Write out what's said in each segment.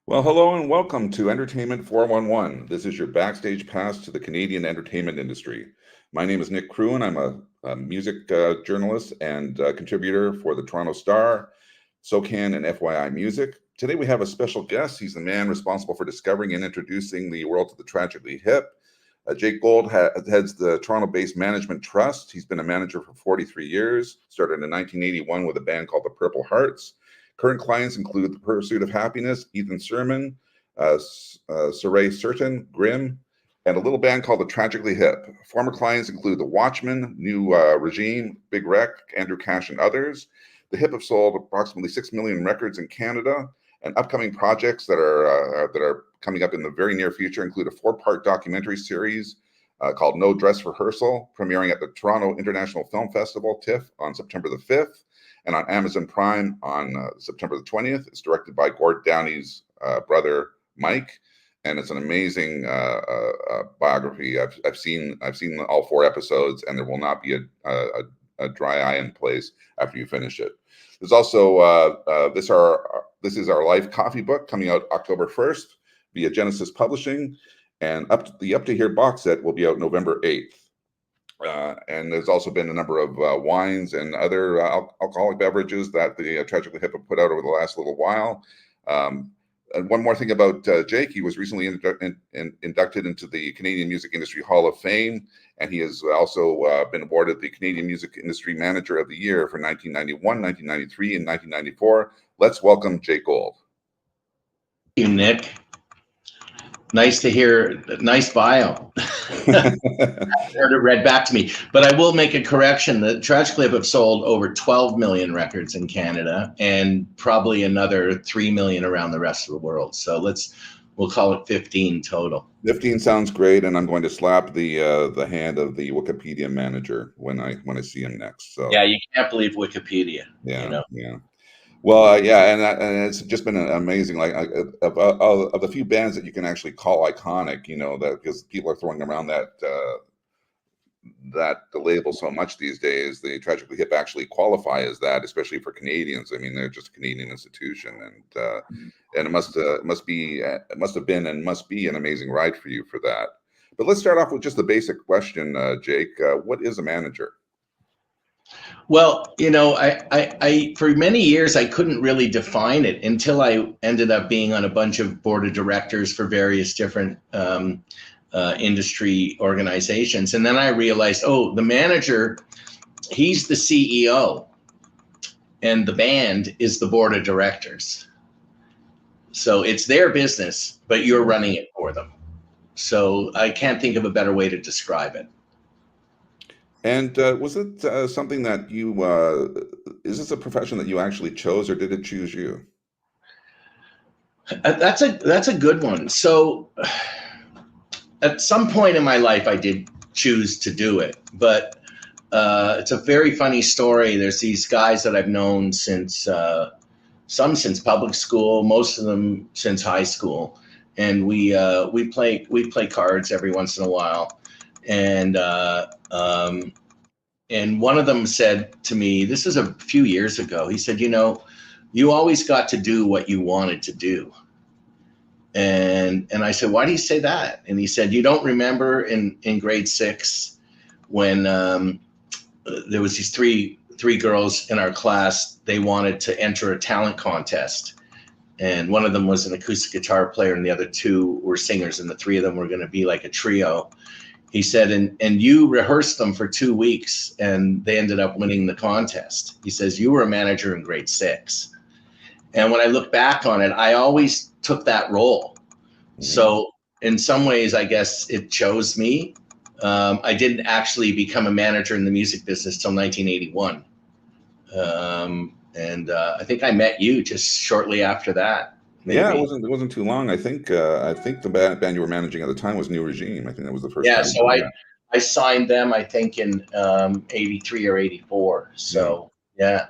Well, hello and welcome to Entertainment 411. This is your backstage pass to the Canadian entertainment industry. My name is Nick Krewen. I'm a music journalist and contributor for the Toronto Star, SOCAN, and FYI Music. Today we have a special guest. He's the man responsible for discovering and introducing the world to the Tragically Hip. Jake Gold heads the Toronto-based Management Trust. He's been a manager for 43 years, started in 1981 with a band called the Purple Hearts. Current clients include The Pursuit of Happiness, Ethan Surman, Saray Certain, Grimm, and a little band called the Tragically Hip. Former clients include The Watchmen, New Regime, Big Wreck, Andrew Cash, and others. The Hip have sold approximately 6 million records in Canada, and upcoming projects that are coming up in the very near future include a 4-part documentary series called No Dress Rehearsal, premiering at the Toronto International Film Festival, TIFF, on September the 5th. And on Amazon Prime on September the 20th. It's directed by Gord Downey's brother, Mike, and it's an amazing biography. I've seen all 4 episodes, and there will not be a dry eye in place after you finish it. There's also this is our live coffee book coming out October 1st via Genesis Publishing, and the Up to Here box set will be out November 8th. And there's also been a number of wines and other alcoholic beverages that the Tragically Hip have put out over the last little while. And one more thing about Jake, he was recently inducted into the Canadian Music Industry Hall of Fame, and he has also been awarded the Canadian Music Industry Manager of the Year for 1991, 1993, and 1994. Let's welcome Jake Gold. Thank you, Nick. Nice to hear. Nice bio. Heard it read back to me, but I will make a correction. The Tragically Hip have sold over 12 million records in Canada, and probably another 3 million around the rest of the world. So we'll call it 15 total. 15 sounds great, and I'm going to slap the hand of the Wikipedia manager when I see him next. So yeah, you can't believe Wikipedia. Yeah, you know? yeah. Well, yeah, and it's just been amazing. Like of the few bands that you can actually call iconic, that because people are throwing around the label so much these days, the Tragically Hip actually qualify as that, especially for Canadians. I mean, they're just a Canadian institution, and it must have been and must be an amazing ride for you for that. But let's start off with just the basic question, Jake. What is a manager? Well, I for many years I couldn't really define it until I ended up being on a bunch of board of directors for various different industry organizations, and then I realized, the manager, he's the CEO, and the band is the board of directors. So it's their business, but you're running it for them. So I can't think of a better way to describe it. And was it something that you, is this a profession that you actually chose, or did it choose you? That's a good one. So at some point in my life, I did choose to do it, but it's a very funny story. There's these guys that I've known since, some since public school, most of them since high school. And we play cards every once in a while. And one of them said to me, this is a few years ago, he said, you always got to do what you wanted to do. And I said, why do you say that? And he said, you don't remember in grade 6 when there was these three girls in our class, they wanted to enter a talent contest. And one of them was an acoustic guitar player, and the other 2 were singers, and the 3 of them were going to be like a trio. He said, and you rehearsed them for 2 weeks, and they ended up winning the contest. He says, you were a manager in grade 6. And when I look back on it, I always took that role. Mm-hmm. So in some ways, I guess it chose me. I didn't actually become a manager in the music business till 1981. I think I met you just shortly after that. Maybe. Yeah, it wasn't too long. I think the band you were managing at the time was New Regime. I think that was the first. Yeah, so I signed them, I think, in 83 or 84. So yeah.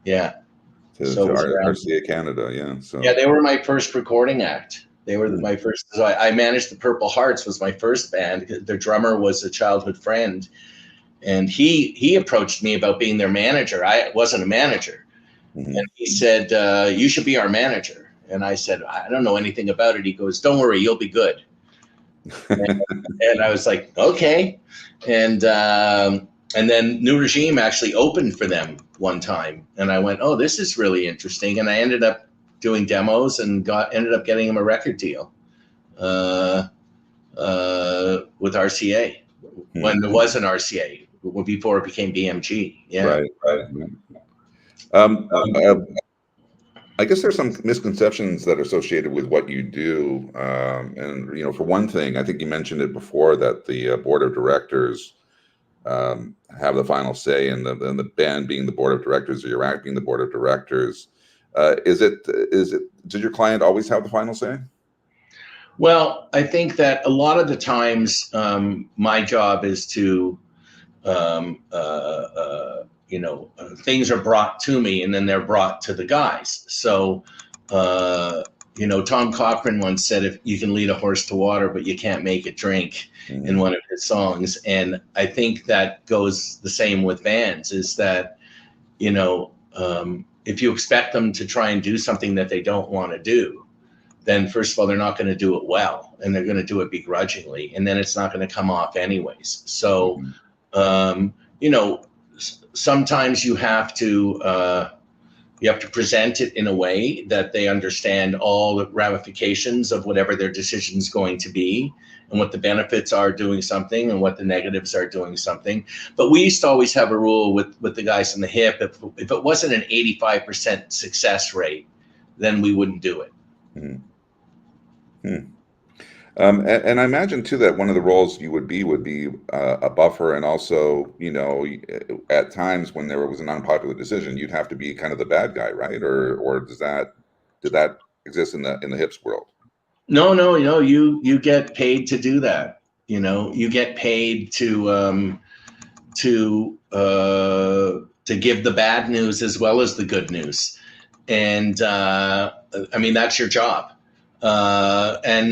To RCA Canada, yeah. So yeah, they were my first recording act. They were my first. So I managed the Purple Hearts, was my first band. Their drummer was a childhood friend, and he approached me about being their manager. I wasn't a manager, and he said, "You should be our manager." And I said, I don't know anything about it. He goes, don't worry, you'll be good. And I was like, okay. And then New Regime actually opened for them one time. And I went, oh, this is really interesting. And I ended up doing demos and ended up getting him a record deal with RCA when there was an RCA, before it became BMG. Yeah. Right. I guess there's some misconceptions that are associated with what you do. And, for one thing, I think you mentioned it before, that the board of directors have the final say, and the band being the board of directors, or your act being the board of directors. Did your client always have the final say? Well, I think that a lot of the times my job is to, things are brought to me and then they're brought to the guys. So, Tom Cochrane once said, if you can lead a horse to water, but you can't make it drink, in one of his songs. And I think that goes the same with bands, is that, if you expect them to try and do something that they don't want to do, then first of all, they're not going to do it well, and they're going to do it begrudgingly, and then it's not going to come off anyways. So, sometimes you have to present it in a way that they understand all the ramifications of whatever their decision is going to be, and what the benefits are doing something and what the negatives are doing something. But we used to always have a rule with the guys in the Hip: if it wasn't an 85% success rate, then we wouldn't do it. And I imagine too that one of the roles you would be a buffer, and also, at times when there was an unpopular decision, you'd have to be kind of the bad guy, right? Or did that exist in the Hips world? No, you get paid to do that. You get paid to give the bad news as well as the good news, and that's your job. And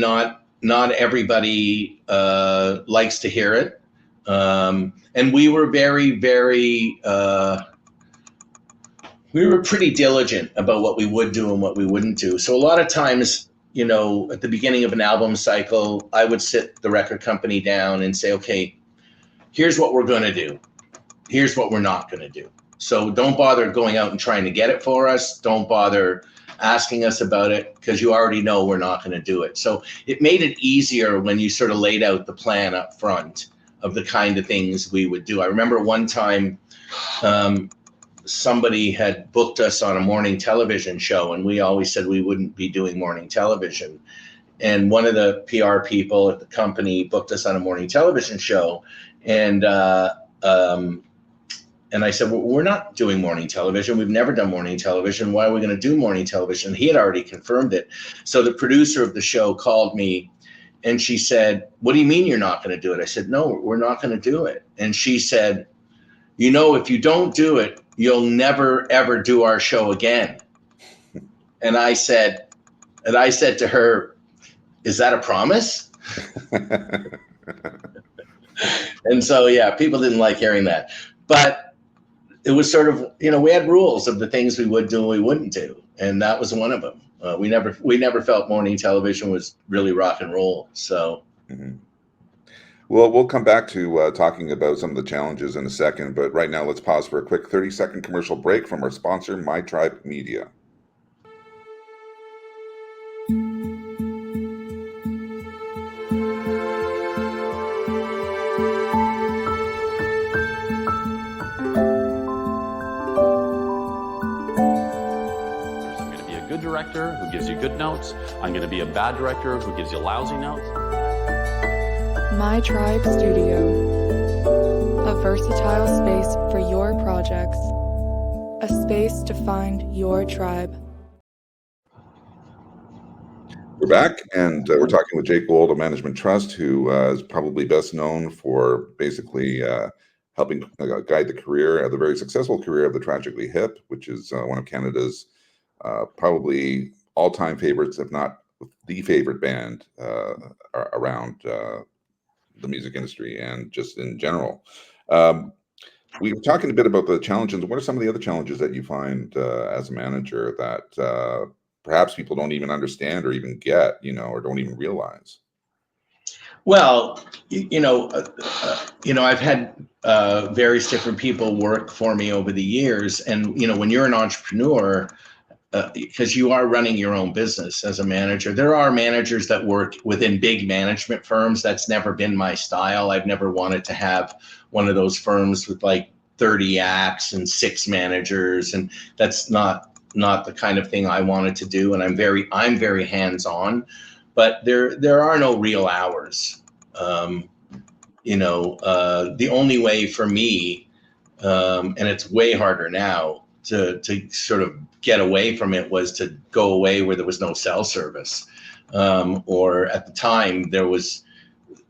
not everybody likes to hear it. And we were very, very, we were pretty diligent about what we would do and what we wouldn't do. So a lot of times, at the beginning of an album cycle, I would sit the record company down and say, okay, here's what we're going to do. Here's what we're not going to do. So don't bother going out and trying to get it for us. Don't bother asking us about it, because you already know we're not going to do it. So it made it easier when you sort of laid out the plan up front of the kind of things we would do. I remember one time somebody had booked us on a morning television show, and we always said we wouldn't be doing morning television. And one of the PR people at the company booked us on a morning television show, and I said, well, we're not doing morning television. We've never done morning television. Why are we going to do morning television? He had already confirmed it. So the producer of the show called me, and she said, what do you mean you're not going to do it? I said, no, we're not going to do it. And she said, if you don't do it, you'll never, ever do our show again. And I said to her, is that a promise? And so, yeah, people didn't like hearing that. But it was sort of, we had rules of the things we would do and we wouldn't do, and that was one of them. We never felt morning television was really rock and roll. So, Well, we'll come back to talking about some of the challenges in a second, but right now let's pause for a quick 30-second commercial break from our sponsor, My Tribe Media. Director who gives you good notes. I'm going to be a bad director who gives you lousy notes. My Tribe Studio, a versatile space for your projects, a space to find your tribe. We're back, and we're talking with Jake Gold of Management Trust, who is probably best known for basically helping guide the very successful career of the Tragically Hip, which is one of Canada's probably all-time favorites, if not the favorite band around the music industry and just in general. We were talking a bit about the challenges. What are some of the other challenges that you find as a manager that perhaps people don't even understand or even get, or don't even realize? Well, I've had various different people work for me over the years, and when you're an entrepreneur, because you are running your own business as a manager, there are managers that work within big management firms. That's never been my style. I've never wanted to have one of those firms with like 30 acts and 6 managers, and that's not the kind of thing I wanted to do. And I'm very hands-on, but there are no real hours. The only way for me, and it's way harder now to sort of get away from it, was to go away where there was no cell service, or at the time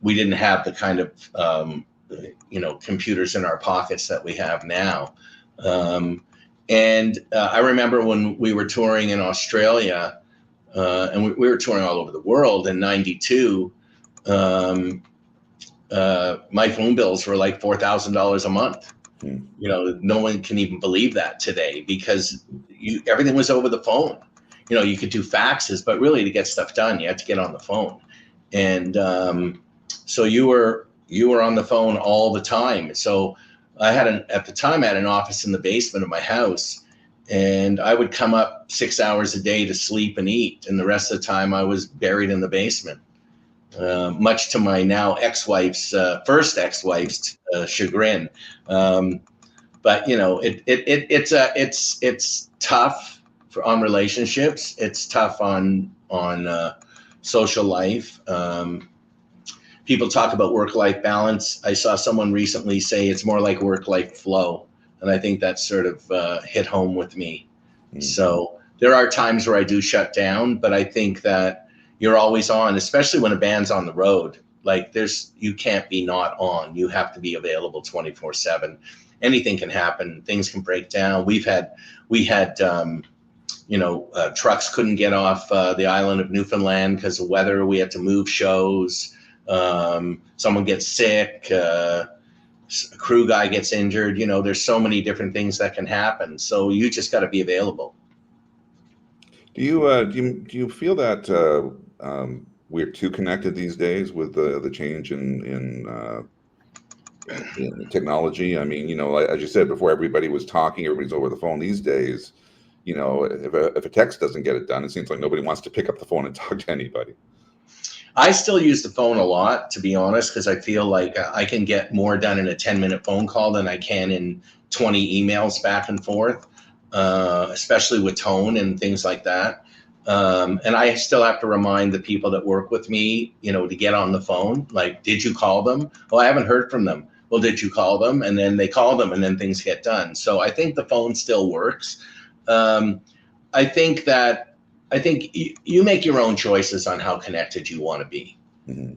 we didn't have the kind of computers in our pockets that we have now. And I remember when we were touring in Australia, and we were touring all over the world in '92. My phone bills were like $4,000 a month. No one can even believe that today, because everything was over the phone. You could do faxes, but really to get stuff done, you had to get on the phone. And so you were on the phone all the time. So at the time I had an office in the basement of my house, and I would come up 6 hours a day to sleep and eat, and the rest of the time I was buried in the basement. Much to my now first ex-wife's chagrin. But it's tough on relationships. It's tough on social life. People talk about work-life balance. I saw someone recently say it's more like work-life flow, and I think that sort of hit home with me. So there are times where I do shut down, but I think that you're always on, especially when a band's on the road. Like you can't be not on. You have to be available 24/7. Anything can happen. Things can break down. We had trucks couldn't get off the island of Newfoundland because of weather. We had to move shows. Someone gets sick. A crew guy gets injured. There's so many different things that can happen. So you just got to be available. Do you feel that we're too connected these days with the change in technology? I mean, as you said before, everybody was talking, everybody's over the phone. These days, if a text doesn't get it done, it seems like nobody wants to pick up the phone and talk to anybody. I still use the phone a lot, to be honest, because I feel like I can get more done in a 10-minute phone call than I can in 20 emails back and forth, especially with tone and things like that. And I still have to remind the people that work with me, to get on the phone. Like, did you call them? Oh, I haven't heard from them. Well, did you call them? And then they call them, and then things get done. So I think the phone still works. I think you make your own choices on how connected you want to be. Mm-hmm.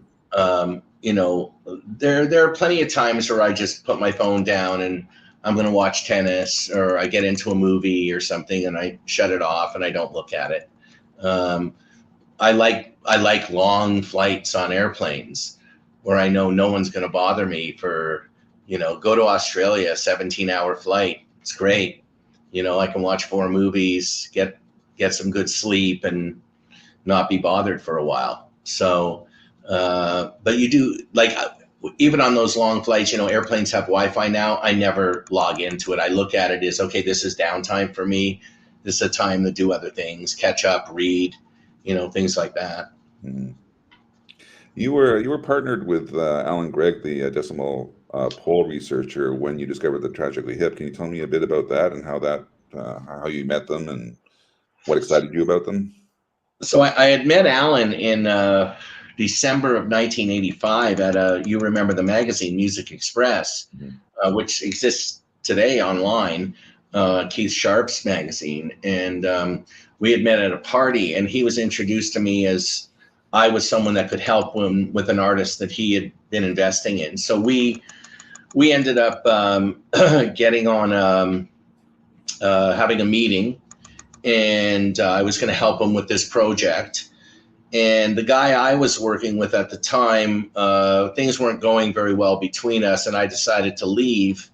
There are plenty of times where I just put my phone down and I'm going to watch tennis, or I get into a movie or something and I shut it off and I don't look at it. I like long flights on airplanes where I know no one's going to bother me for, go to Australia, 17-hour flight. It's great. I can watch 4 movies, get some good sleep and not be bothered for a while. So, but you do, like, even on those long flights, airplanes have Wi-Fi now. I never log into it. I look at it as, okay, this is downtime for me. This is a time to do other things, catch up, read, things like that. Mm-hmm. You were partnered with Alan Gregg, the decimal pole researcher, when you discovered the Tragically Hip. Can you tell me a bit about that and how you met them and what excited you about them? So I had met Alan in December of 1985 at you remember the magazine Music Express, mm-hmm. Which exists today online. Keith Sharp's magazine, and we had met at a party, and he was introduced to me as I was someone that could help him with an artist that he had been investing in. So we ended up getting on having a meeting, and I was going to help him with this project. And the guy I was working with at the time, things weren't going very well between us, and I decided to leave.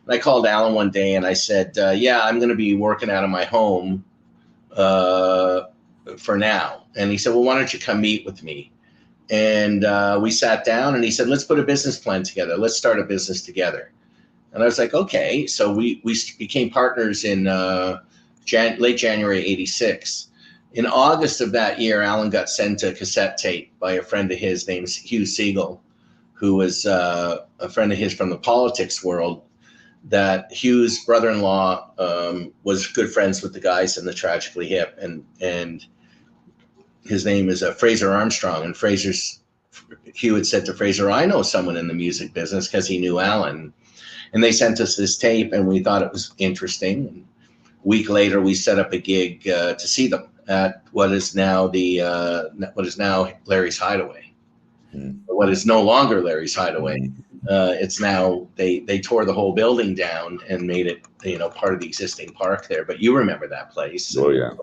And I called Alan one day and I said, yeah, I'm going to be working out of my home for now. And he said, well, why don't you come meet with me? And we sat down, and he said, let's put a business plan together. Let's start a business together. And I was like, okay. So we became partners in late January '86. In August of that year, Alan got sent a cassette tape by a friend of his named Hugh Siegel, who was a friend of his from the politics world, that Hugh's brother-in-law was good friends with the guys in the Tragically Hip. And his name is Fraser Armstrong. And Hugh had said to Fraser, I know someone in the music business, because he knew Alan. And they sent us this tape, and we thought it was interesting. And a week later, we set up a gig to see them at what is now Larry's Hideaway, what is no longer Larry's Hideaway. It's now they tore the whole building down and made it part of the existing park there. But you remember that place? Oh yeah.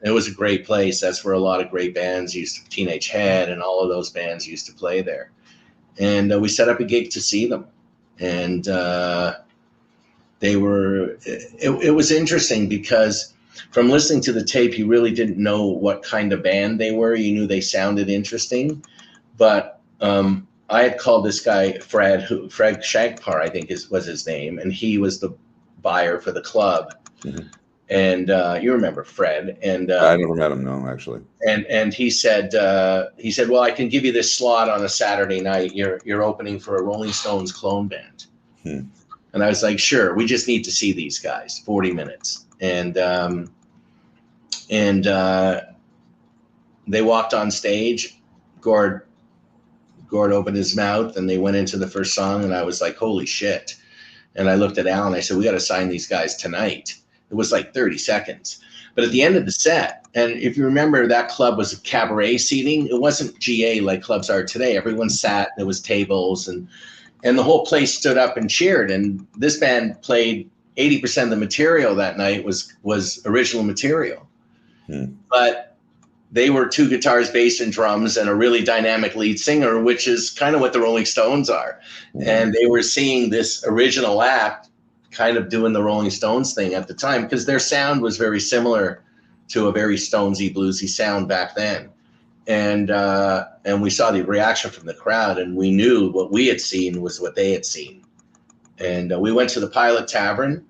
It was a great place. That's where a lot of great bands Teenage Head and all of those bands used to play there. And we set up a gig to see them. And it was interesting, because from listening to the tape, you really didn't know what kind of band they were. You knew they sounded interesting, but I had called this guy Fred Shagpar, I think was his name, and he was the buyer for the club. Mm-hmm. And you remember Fred? And I never met him, no, actually. And he said, well, I can give you this slot on a Saturday night. You're opening for a Rolling Stones clone band. And I was like, sure. We just need to see these guys. 40 minutes. And they walked on stage. Gord opened his mouth, and they went into the first song, and I was like, holy shit. And I looked at Alan. I said, we got to sign these guys tonight. It was like 30 seconds. But at the end of the set, and if you remember, that club was cabaret seating. It wasn't GA like clubs are today. Everyone sat. There was tables, and the whole place stood up and cheered. And this band played 80% of the material that night was original material. But they were two guitars, bass, and drums, and a really dynamic lead singer, which is kind of what the Rolling Stones are. And they were seeing this original act kind of doing the Rolling Stones thing at the time, because their sound was very similar to a very Stonesy, bluesy sound back then. And we saw the reaction from the crowd, and we knew what we had seen was what they had seen. And we went to the Pilot Tavern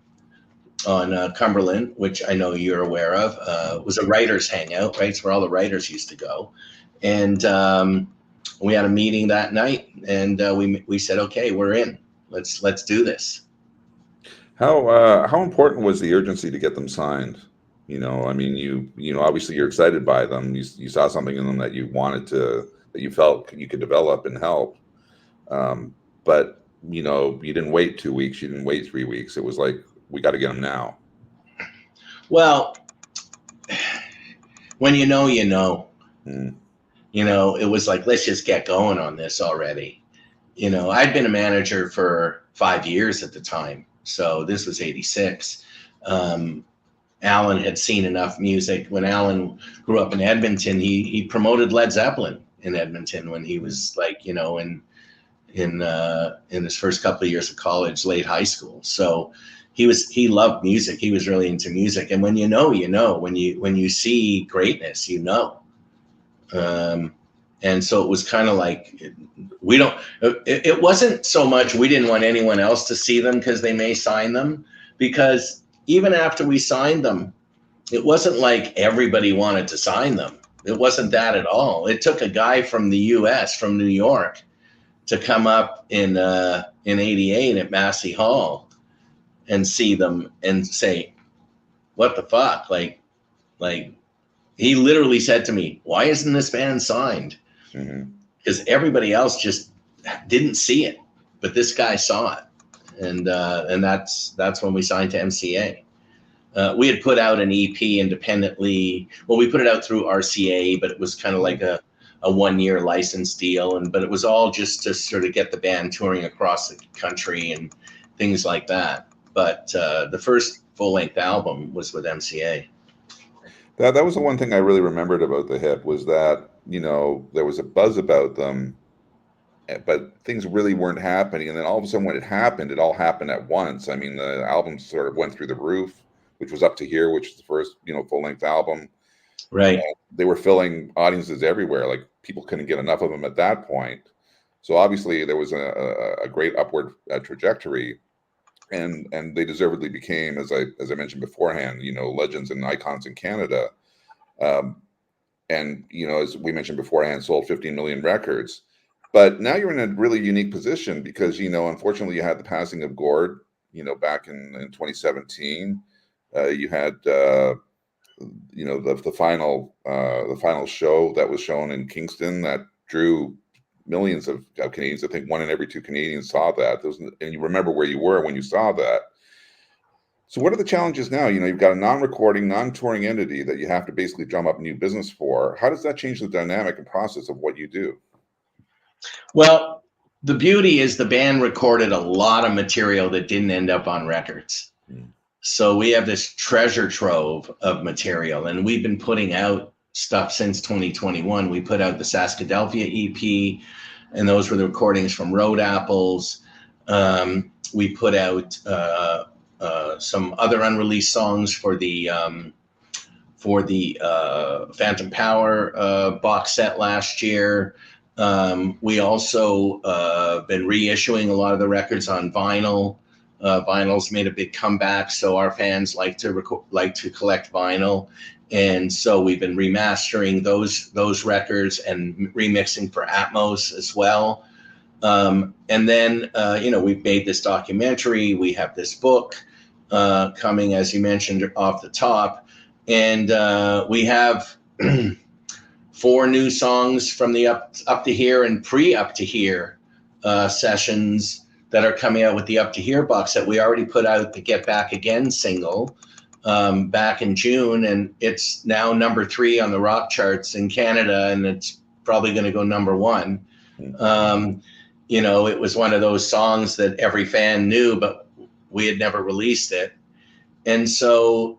on Cumberland, which I know you're aware of. It was a writer's hangout, right? It's where all the writers used to go. And we had a meeting that night, and we said, okay, we're in. Let's do this. How important was the urgency to get them signed? I mean, you obviously you're excited by them. You saw something in them that you wanted that you felt you could develop and help. But you didn't wait 2 weeks. You didn't wait 3 weeks. It was like, we got to get them now. Well, when you know. It was like, let's just get going on this already. I'd been a manager for 5 years at the time. So this was '86. Alan had seen enough music. When Alan grew up in Edmonton, he promoted Led Zeppelin in Edmonton when he was like, in his first couple of years of college, late high school. So he loved music. He was really into music. And when you know, when you see greatness, and so it was kind of like, it wasn't so much we didn't want anyone else to see them because they may sign them, because even after we signed them, it wasn't like everybody wanted to sign them. It wasn't that at all. It took a guy from the US, from New York, to come up in '88 at Massey Hall and see them and say, what the fuck? Like he literally said to me, why isn't this band signed? Because everybody else just didn't see it, but this guy saw it. And that's when we signed to MCA. We had put out an EP independently. Well, we put it out through RCA, but it was kind of like a 1-year license deal. But it was all just to sort of get the band touring across the country and things like that. But the first full-length album was with MCA. That was the one thing I really remembered about the Hip, was that, there was a buzz about them, but things really weren't happening. And then all of a sudden when it happened, it all happened at once. I mean, the album sort of went through the roof, which was Up to Here, which is the first, full-length album. Right. They were filling audiences everywhere. Like people couldn't get enough of them at that point. So obviously there was a great upward trajectory, and they deservedly became, as I mentioned beforehand, legends and icons in Canada. And as we mentioned beforehand, sold 15 million records. But now you're in a really unique position because unfortunately you had the passing of Gord, back in 2017. You had the final show that was shown in Kingston that drew millions of Canadians. I think 1 in every 2 Canadians saw that. And you remember where you were when you saw that. So what are the challenges now? You've got a non-recording, non-touring entity that you have to basically drum up new business for. How does that change the dynamic and process of what you do? Well, the beauty is the band recorded a lot of material that didn't end up on records. So we have this treasure trove of material, and we've been putting out stuff since 2021. We put out the Saskadelphia EP, and those were the recordings from Road Apples. We put out some other unreleased songs for the Phantom Power box set last year. We also been reissuing a lot of the records on vinyl. Vinyl's made a big comeback, so our fans like to collect vinyl, and so we've been remastering those records and remixing for Atmos as well. And then we've made this documentary. We have this book coming, as you mentioned, off the top, and we have 4 new songs from the Up to Here and pre-Up to Here sessions that are coming out with the Up to Here box that we already put out the Get Back Again single back in June, and it's now number 3 on the rock charts in Canada, and it's probably going to go number 1. It was one of those songs that every fan knew, but we had never released it. And so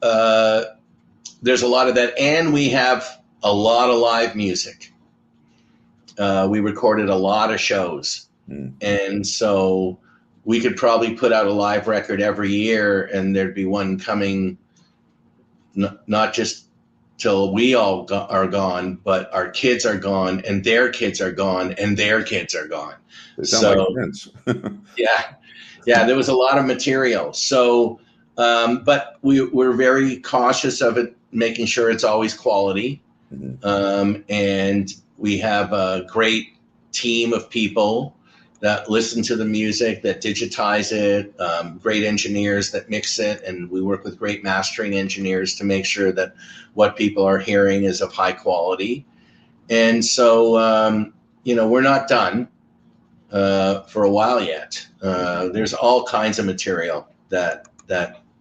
there's a lot of that, and we have a lot of live music. We recorded a lot of shows. And so we could probably put out a live record every year, and there'd be one coming, not just till we all are gone, but our kids are gone, and their kids are gone, and their kids are gone. They sound like friends. Yeah, there was a lot of material. So, but we're very cautious of it, making sure it's always quality. And we have a great team of people that listen to the music, that digitize it, great engineers that mix it, and we work with great mastering engineers to make sure that what people are hearing is of high quality. And so, we're not done for a while yet. There's all kinds of material that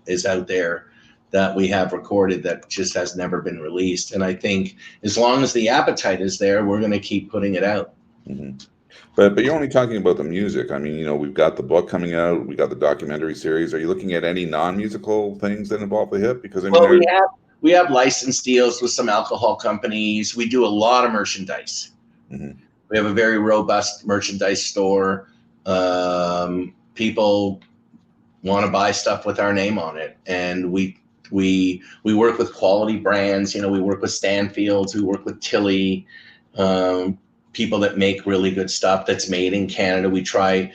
is out there that we have recorded that just has never been released. And I think as long as the appetite is there, we're going to keep putting it out. But you're only talking about the music. I mean, we've got the book coming out. We got the documentary series. Are you looking at any non-musical things that involve the hip? Because we have license deals with some alcohol companies. We do a lot of merchandise. We have a very robust merchandise store. People want to buy stuff with our name on it, and we work with quality brands. We work with Stanfields. We work with Tilly. People that make really good stuff that's made in Canada. We try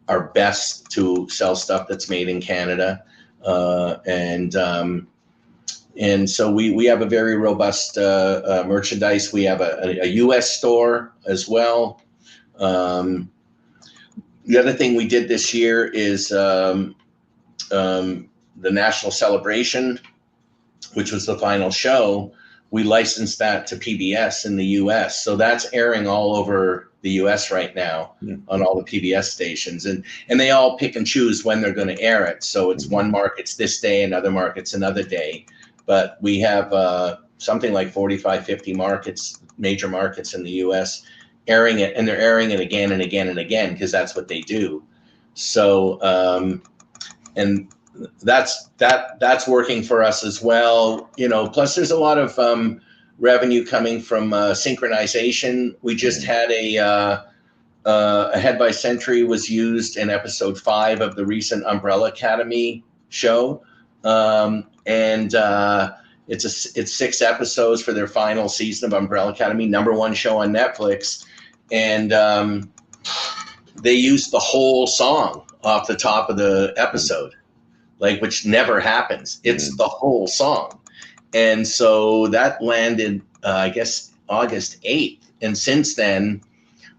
our best to sell stuff that's made in Canada. And so we have a very robust merchandise. We have a U.S. store as well. The other thing we did this year is the National Celebration, which was the final show. We licensed that to PBS in the U.S. So that's airing all over the U.S. right now on all the PBS stations. And they all pick and choose when they're going to air it. So it's one market's this day, another market's another day. But we have something like 45, 50 markets, major markets in the U.S. airing it. And they're airing it again and again and again because that's what they do. So, and that's working for us as well. Plus there's a lot of revenue coming from synchronization. We just had a Head by Century was used in episode 5 of the recent Umbrella Academy show. And It's 6 episodes for their final season of Umbrella Academy, #1 show on Netflix, and they used the whole song off the top of the episode, like, which never happens. It's the whole song. And so that landed, I guess, August 8th. And since then,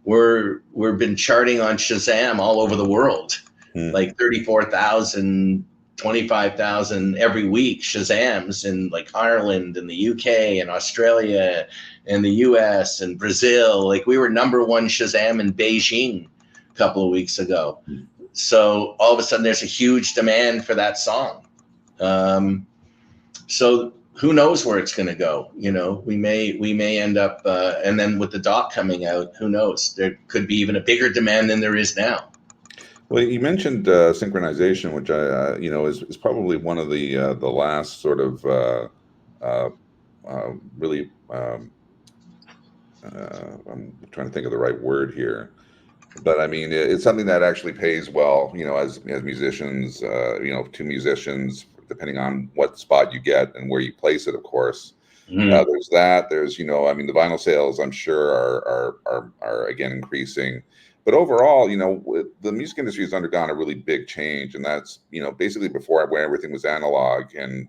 we've been charting on Shazam all over the world, like 34,000, 25,000 every week Shazams in like Ireland and the UK and Australia and the US and Brazil. Like, we were #1 Shazam in Beijing a couple of weeks ago. So all of a sudden there's a huge demand for that song. So who knows where it's going to go? You know, we may end up, and then with the doc coming out, who knows? There could be even a bigger demand than there is now. Well, you mentioned synchronization, which I, is probably one of the last sort of really. I'm trying to think of the right word here, but I mean, it's something that actually pays well, as musicians, to musicians, depending on what spot you get and where you place it, of course. There's that. There's, the vinyl sales, I'm sure, are again increasing. But overall, the music industry has undergone a really big change, and that's, basically before, when everything was analog and,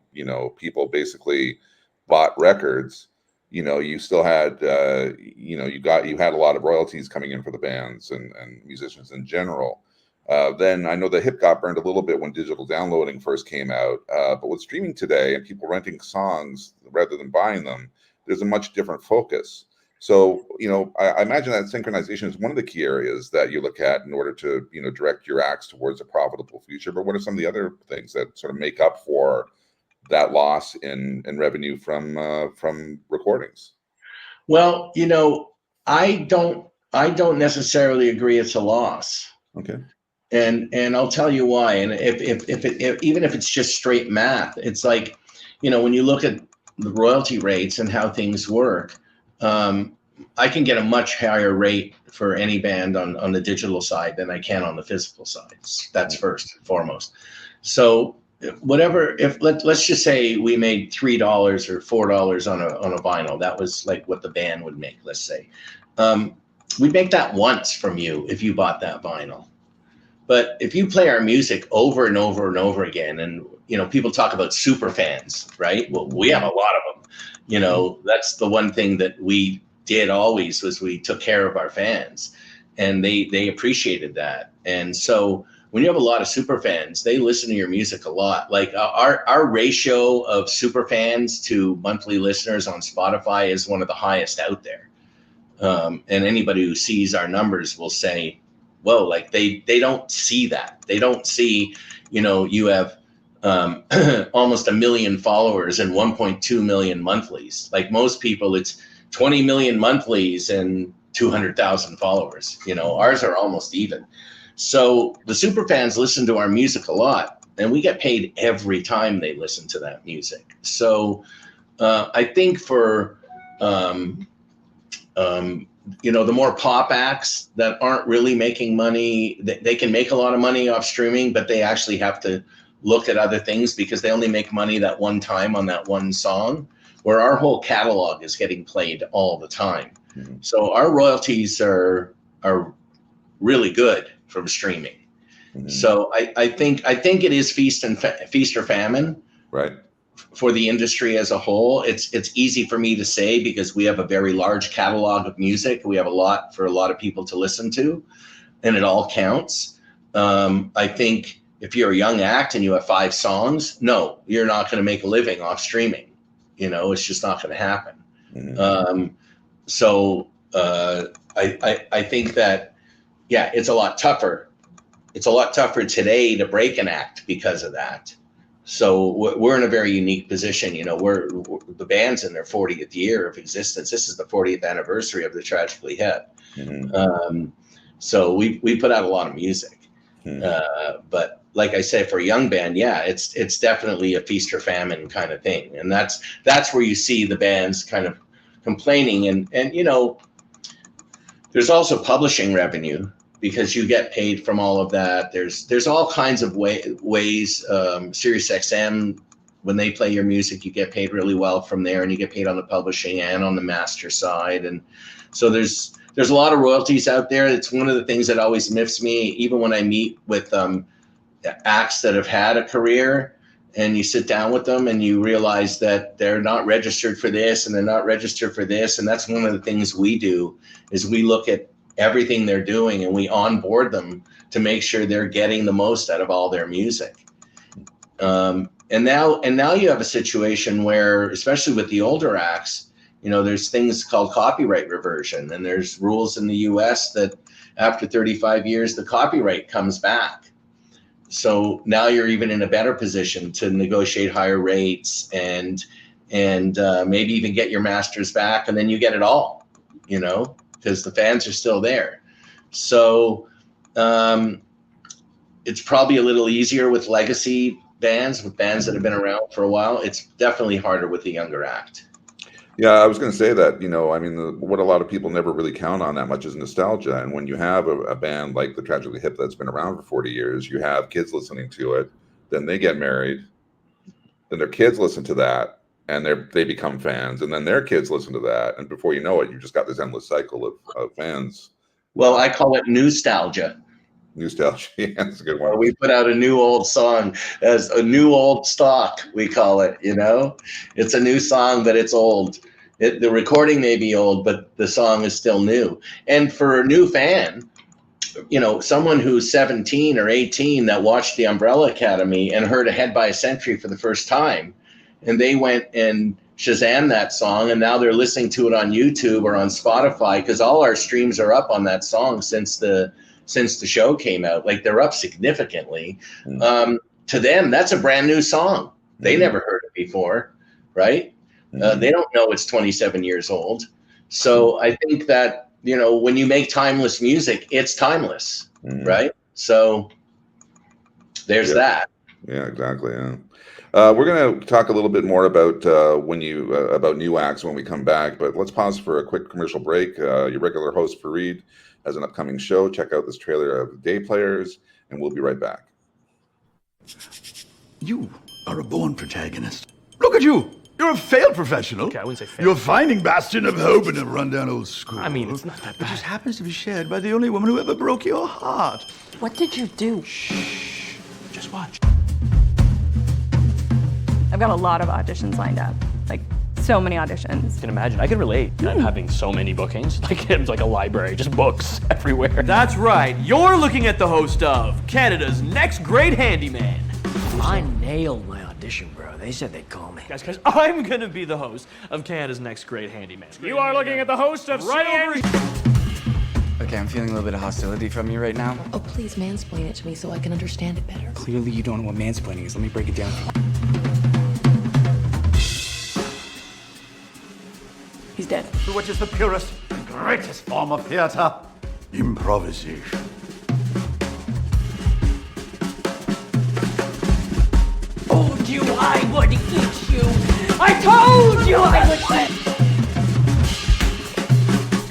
people basically bought records. You still had, you had a lot of royalties coming in for the bands and musicians in general. Then I know the hip got burned a little bit when digital downloading first came out. But with streaming today and people renting songs rather than buying them, there's a much different focus. So, I imagine that synchronization is one of the key areas that you look at in order to, direct your acts towards a profitable future. But what are some of the other things that sort of make up for that loss in revenue from recordings? Well, I don't necessarily agree it's a loss. Okay. And I'll tell you why. And if even if it's just straight math, it's like, when you look at the royalty rates and how things work, I can get a much higher rate for any band on the digital side than I can on the physical side. That's first and foremost. So whatever, let's just say we made $3 or $4 on a vinyl. That was like what the band would make, let's say. We'd make that once from you if you bought that vinyl. But if you play our music over and over and over again, and people talk about super fans, right? Well, we have a lot of them. That's the one thing that we did always, was we took care of our fans, and they appreciated that. And so when you have a lot of super fans, they listen to your music a lot. Like our ratio of super fans to monthly listeners on Spotify is one of the highest out there. And anybody who sees our numbers will say, whoa, like they don't see that. They don't see, you have almost 1 million followers and 1.2 million monthlies. Like most people, it's 20 million monthlies and 200,000 followers. Ours are almost even. So the super fans listen to our music a lot, and we get paid every time they listen to that music. So I think for the more pop acts that aren't really making money, they can make a lot of money off streaming, but they actually have to look at other things because they only make money that one time on that one song, where our whole catalog is getting played all the time. Mm-hmm. So our royalties are really good from streaming. Mm-hmm. So I think it is feast or famine. Right. For the industry as a whole. It's easy for me to say because we have a very large catalog of music. We have a lot for a lot of people to listen to, and it all counts. I think if you're a young act and you have 5 songs, no, you're not going to make a living off streaming. It's just not going to happen. Mm-hmm. So I think that, yeah, it's a lot tougher. It's a lot tougher today to break an act because of that. So we're in a very unique position. We're the band's in their 40th year of existence. This is the 40th anniversary of the Tragically Hip. Mm-hmm. So we put out a lot of music. Mm-hmm. But like I say, for a young band, yeah, it's definitely a feast or famine kind of thing. And that's where you see the bands kind of complaining. And there's also publishing revenue, because you get paid from all of that. There's all kinds of ways. SiriusXM when they play your music, you get paid really well from there, and you get paid on the publishing and on the master side. And so there's a lot of royalties out there. It's one of the things that always miffs me, even when I meet with acts that have had a career, and you sit down with them and you realize that they're not registered for this and they're not registered for this. And that's one of the things we do, is we look at everything they're doing and we onboard them to make sure they're getting the most out of all their music. And now you have a situation where, especially with the older acts, you know, there's things called copyright reversion, and there's rules in the US that after 35 years, the copyright comes back. So now you're even in a better position to negotiate higher rates and maybe even get your masters back, and then you get it all, you know, because the fans are still there. So it's probably a little easier with legacy bands, with bands that have been around for a while. It's definitely harder with the younger act. Yeah, I was going to say that, you know, I mean, what a lot of people never really count on that much is nostalgia. And when you have a band like the Tragically Hip that's been around for 40 years, you have kids listening to it, then they get married, then their kids listen to that, and they become fans, and then their kids listen to that. And before you know it, you've just got this endless cycle of fans. Well, I call it nostalgia. Nostalgia, yeah, that's a good one. We put out a new old song as a new old stock, we call it, you know. It's a new song, but it's old. The recording may be old, but the song is still new. And for a new fan, you know, someone who's 17 or 18 that watched the Umbrella Academy and heard Ahead by a Century for the first time, and they went and Shazam that song, and now they're listening to it on YouTube or on Spotify, because all our streams are up on that song since the show came out. Like, they're up significantly. To them, that's a brand new song. They never heard it before, right? They don't know it's 27 years old. So I think that, you know, when you make timeless music, it's timeless, right? So there's that. Yeah, exactly. Yeah. We're going to talk a little bit more about about new acts when we come back, but let's pause for a quick commercial break. Your regular host, Fareed, has an upcoming show. Check out this trailer of Day Players, and we'll be right back. You are a born protagonist. Look at you. You're a failed professional. Okay, I wouldn't say failed. You're a finding bastion of hope in a rundown old school. I mean, it's not that bad. It just happens to be shared by the only woman who ever broke your heart. What did you do? Shh. Just watch. I've got a lot of auditions lined up. Like, so many auditions. I can imagine. I can relate. I'm having so many bookings. Like, it's like a library, just books everywhere. That's right. You're looking at the host of Canada's Next Great Handyman. I nailed my audition, bro. They said they'd call me. Guys, I'm gonna be the host of Canada's Next Great Handyman. You are looking at the host of right over. Okay, I'm feeling a little bit of hostility from you right now. Oh, please mansplain it to me so I can understand it better. Clearly you don't know what mansplaining is. Let me break it down for you. He's dead. Which is the purest and greatest form of theater? Improvisation. Told you I would eat you. I told you I would win.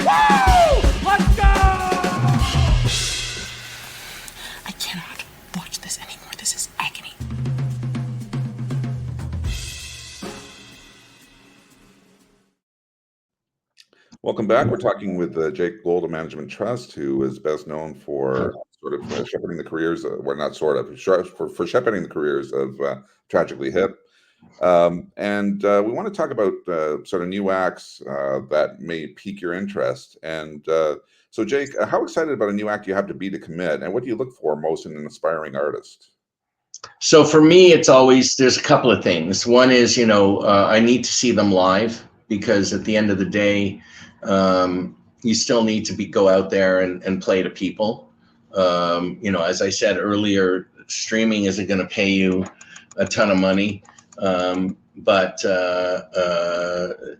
Woo! Let's go! I cannot watch this anymore. This is agony. Welcome back. We're talking with Jake Gold of Management Trust, who is best known for sort of shepherding the careers, well, not sort of, for shepherding the careers of Tragically Hip. And we want to talk about sort of new acts that may pique your interest. And so, Jake, how excited about a new act you have to be to commit? And what do you look for most in an aspiring artist? So for me, it's always, there's a couple of things. One is, you know, I need to see them live, because at the end of the day, you still need to go out there and play to people. You know, as I said earlier, streaming isn't going to pay you a ton of money, but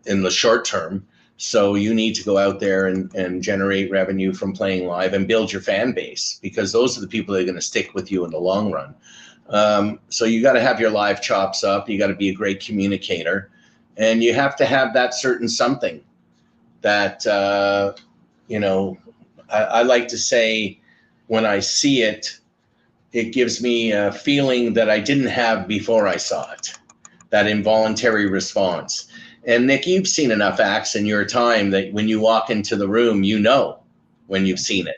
in the short term. So you need to go out there and generate revenue from playing live and build your fan base, because those are the people that are going to stick with you in the long run. So you got to have your live chops up. You got to be a great communicator, and you have to have that certain something that, you know, I like to say, when I see it, it gives me a feeling that I didn't have before I saw it. that involuntary response. And Nick, you've seen enough acts in your time that when you walk into the room, you know when you've seen it.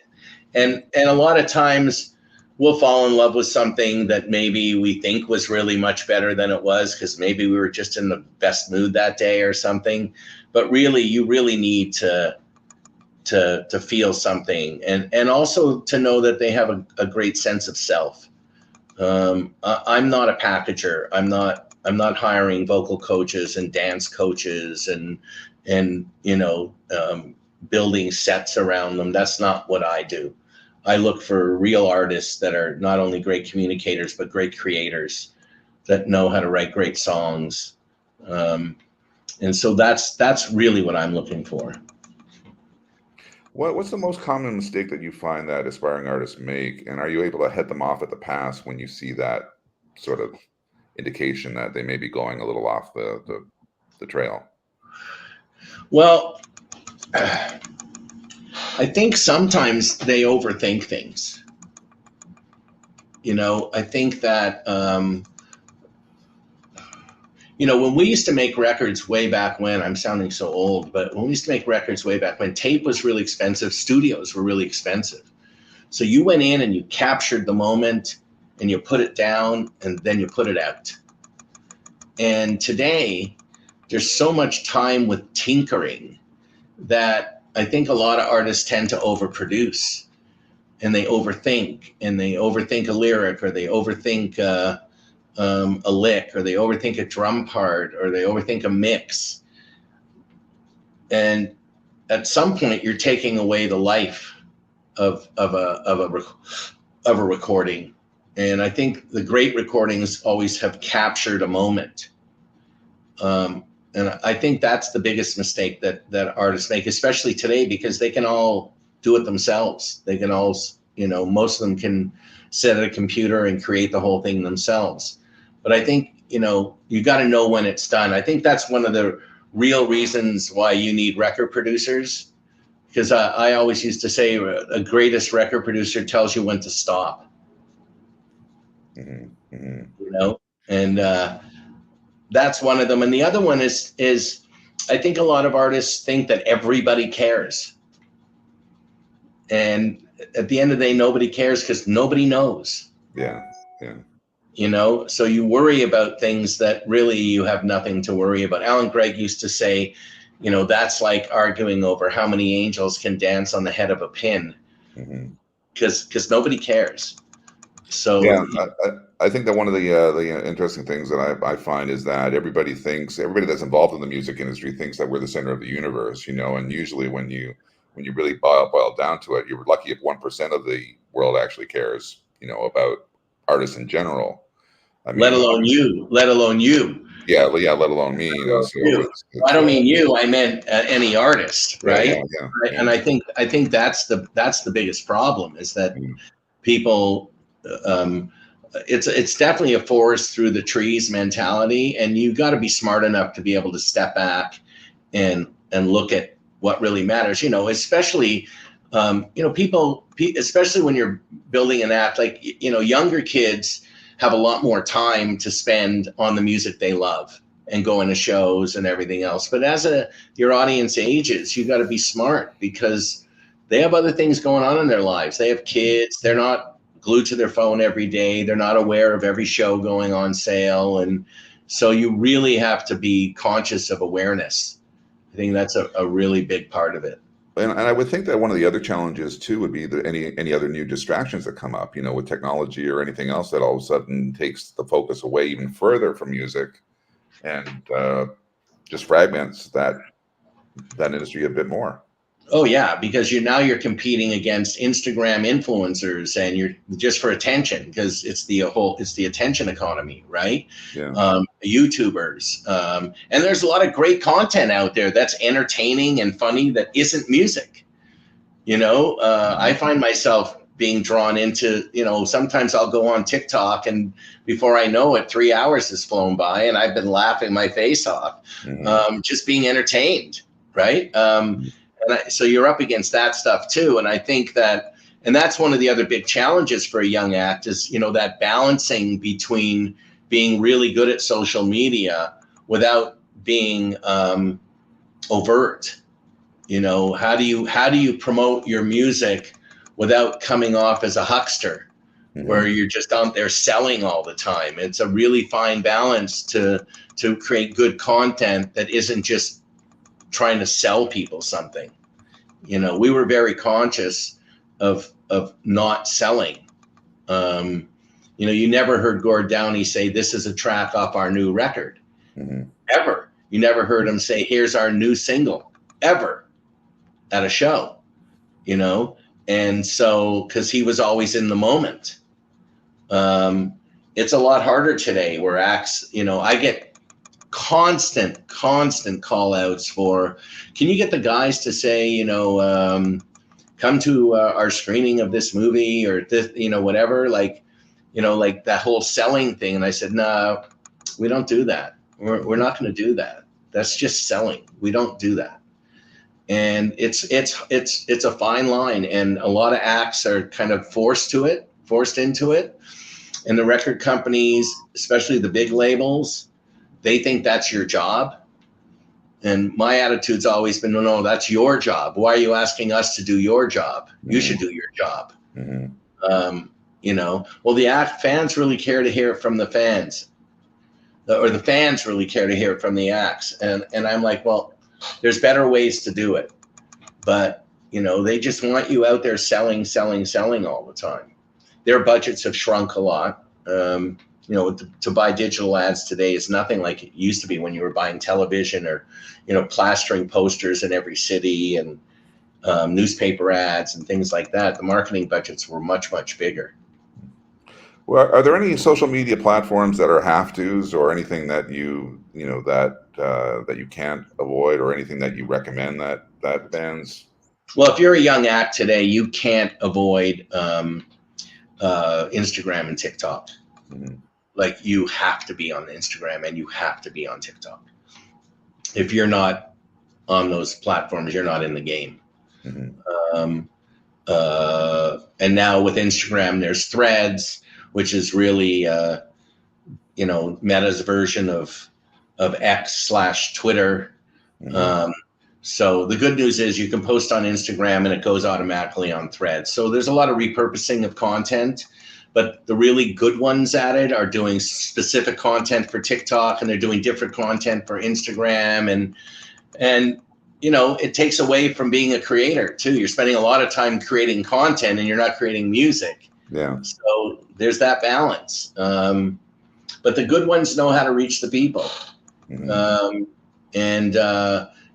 And a lot of times we'll fall in love with something that maybe we think was really much better than it was because maybe we were just in the best mood that day or something. But really, you really need to feel something and also to know that they have a great sense of self. I'm not a packager. I'm not hiring vocal coaches and dance coaches and building sets around them. That's not what I do. I look for real artists that are not only great communicators, but great creators that know how to write great songs. And so that's really what I'm looking for. What's the most common mistake that you find that aspiring artists make? And are you able to head them off at the pass when you see that sort of indication that they may be going a little off the trail? Well, I think sometimes they overthink things. I think that, when we used to make records way back when, I'm sounding so old, but when we used to make records way back when, tape was really expensive, studios were really expensive. So you went in and you captured the moment and you put it down and then you put it out. And today, there's so much time with tinkering that I think a lot of artists tend to overproduce, and they overthink a lyric, or they overthink a lick, or they overthink a drum part, or they overthink a mix. And at some point, you're taking away the life of a recording. And I think the great recordings always have captured a moment. And I think that's the biggest mistake that artists make, especially today, because they can all do it themselves. They can all, most of them can sit at a computer and create the whole thing themselves. But I think, you got to know when it's done. I think that's one of the real reasons why you need record producers, because I always used to say a greatest record producer tells you when to stop. Mm-hmm. Mm-hmm. And that's one of them. And the other one is I think a lot of artists think that everybody cares. And at the end of the day, nobody cares because nobody knows. Yeah. So you worry about things that really you have nothing to worry about. Alan Gregg used to say, that's like arguing over how many angels can dance on the head of a pin, because nobody cares. So yeah, I think that one of the interesting things that I find is that everybody that's involved in the music industry thinks that we're the center of the universe, and usually when you really boil down to it, you're lucky if 1% of the world actually cares, about artists in general. I mean, let alone you. Yeah, let alone me. I don't mean you. I meant any artist, right? Yeah. Right? And I think that's the biggest problem is that people. It's definitely a forest through the trees mentality, and you got to be smart enough to be able to step back and look at what really matters. Especially people, especially when you're building an act, like younger kids have a lot more time to spend on the music they love and going to shows and everything else. But as your audience ages, you got to be smart because they have other things going on in their lives. They have kids. They're not glued to their phone every day. They're not aware of every show going on sale. And so you really have to be conscious of awareness. I think that's a really big part of it. And I would think that one of the other challenges too would be that any other new distractions that come up, with technology or anything else that all of a sudden takes the focus away even further from music and just fragments that industry a bit more. Oh yeah, because you're competing against Instagram influencers, and you're just for attention, because it's the attention economy, right? Yeah. YouTubers, and there's a lot of great content out there that's entertaining and funny that isn't music. I find myself being drawn into, sometimes I'll go on TikTok and before I know it, 3 hours has flown by and I've been laughing my face off, just being entertained, right? So you're up against that stuff too. And I think that's one of the other big challenges for a young act is, that balancing between being really good at social media without being overt. You know, how do you promote your music without coming off as a huckster, where you're just out there selling all the time? It's a really fine balance to create good content that isn't just trying to sell people something. You know, we were very conscious of not selling. You know, you never heard Gord Downie say, this is a track off our new record. Ever. You never heard him say, here's our new single, ever, at a show, you know? And so, because he was always in the moment. It's a lot harder today where acts, you know, I get constant call outs for, can you get the guys to say, you know, come to our screening of this movie or this, you know, whatever, like, you know, like that whole selling thing. And I said, no, we don't do that. We're not going to do that. That's just selling. We don't do that. And it's a fine line, and a lot of acts are kind of forced into it. And the record companies, especially the big labels, they think that's your job. And my attitude's always been, no, that's your job. Why are you asking us to do your job? You should do your job. You know, well, the fans really care to hear it from the fans, or the fans really care to hear it from the acts. And I'm like, well, there's better ways to do it. But, you know, they just want you out there selling all the time. Their budgets have shrunk a lot. You know, to buy digital ads today is nothing like it used to be when you were buying television or, you know, plastering posters in every city and newspaper ads and things like that. The marketing budgets were much bigger. Well, are there any social media platforms that are have-tos, or anything that you know that you can't avoid, or anything that you recommend that bands? Well, if you're a young act today, you can't avoid Instagram and TikTok. Like, you have to be on Instagram and you have to be on TikTok. If you're not on those platforms, you're not in the game. And now with Instagram, there's Threads, which is really, you know, Meta's version of X/Twitter. So the good news is you can post on Instagram and it goes automatically on Threads. So there's a lot of repurposing of content, but the really good ones at it are doing specific content for TikTok, and they're doing different content for Instagram. And you know, it takes away from being a creator too. You're spending a lot of time creating content and you're not creating music. Yeah. So there's that balance. But the good ones know how to reach the people. And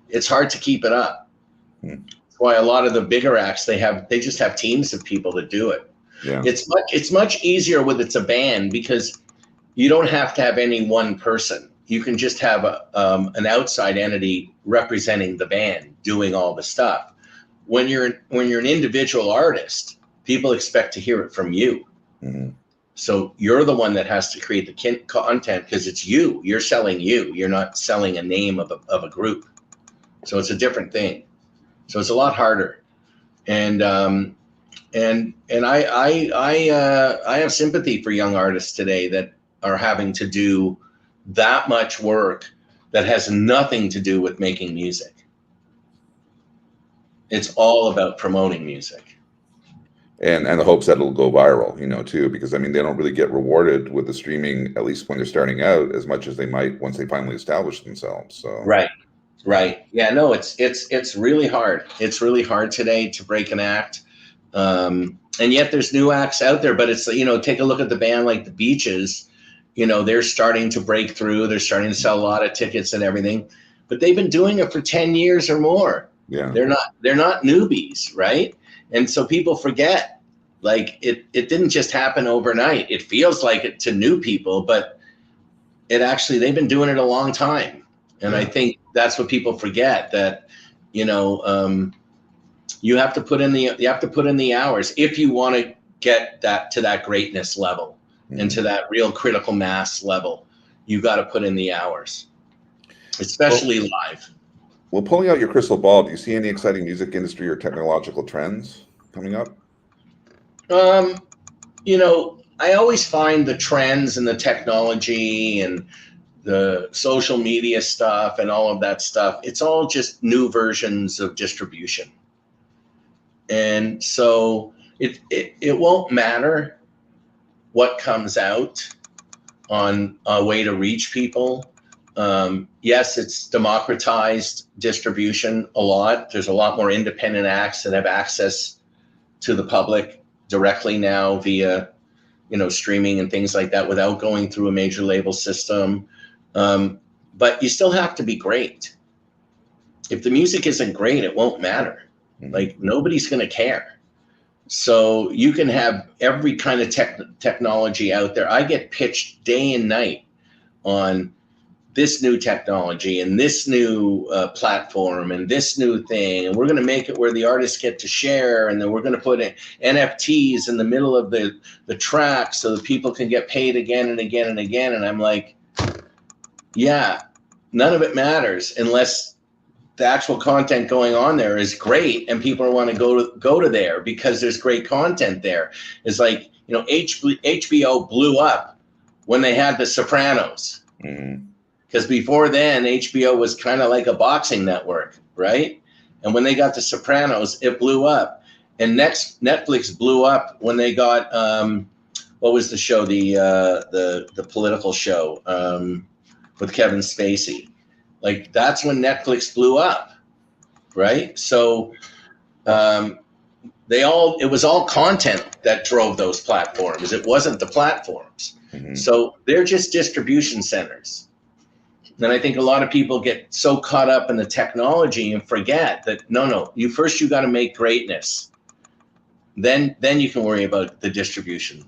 it's hard to keep it up. That's why a lot of the bigger acts, they just have teams of people that do it. Yeah. It's much easier when it's a band, because you don't have to have any one person. You can just have an outside entity representing the band doing all the stuff. When you're an individual artist, people expect to hear it from you. So you're the one that has to create the content, because it's you. You're selling you. You're not selling a name of a group. So it's a different thing. So it's a lot harder. And I have sympathy for young artists today that are having to do that much work that has nothing to do with making music. It's all about promoting music. And the hopes that it'll go viral, you know, too, because I mean, they don't really get rewarded with the streaming, at least when they're starting out, as much as they might once they finally establish themselves. So Right. Yeah, no, it's really hard. It's really hard today to break an act. And yet there's new acts out there, but it's, you know, take a look at the band like the Beaches. You know, they're starting to break through. They're starting to sell a lot of tickets and everything, but they've been doing it for 10 years or more. Yeah. They're not newbies, right? And so people forget, like, it didn't just happen overnight. It feels like it to new people, but they've been doing it a long time. And I think that's what people forget, that, you know, you have to put in the hours if you want to get to that greatness level and to that real critical mass level. You got to put in the hours, especially live. Well, pulling out your crystal ball, do you see any exciting music industry or technological trends coming up? You know, I always find the trends and the technology and the social media stuff and all of that stuff, it's all just new versions of distribution. And so it won't matter what comes out on a way to reach people. Yes, it's democratized distribution a lot. There's a lot more independent acts that have access to the public directly now via, streaming and things like that without going through a major label system. But you still have to be great. If the music isn't great, it won't matter. Like, nobody's going to care. So you can have every kind of technology out there. I get pitched day and night on this new technology and this new platform and this new thing. And we're going to make it where the artists get to share. And then we're going to put NFTs in the middle of the track so that people can get paid again and again and again. And I'm like, yeah, none of it matters unless the actual content going on there is great and people want to go to there because there's great content there. It's like, HBO blew up when they had The Sopranos. Because before then, HBO was kind of like a boxing network, right? And when they got The Sopranos, it blew up. And Netflix blew up when they got what was the show, the political show with Kevin Spacey. Like, that's when Netflix blew up, right? So it was all content that drove those platforms. It wasn't the platforms. So they're just distribution centers. And I think a lot of people get so caught up in the technology and forget that, no, you got to make greatness. Then you can worry about the distribution.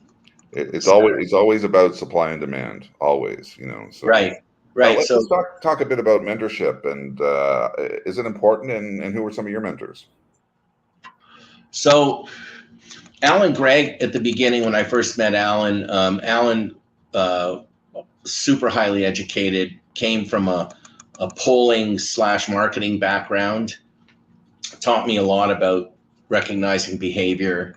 It's always about supply and demand, always, So. Right. Let's talk a bit about mentorship, and is it important, and who were some of your mentors? So Alan Gregg, at the beginning when I first met Alan, super highly educated, came from a polling / marketing background, taught me a lot about recognizing behavior,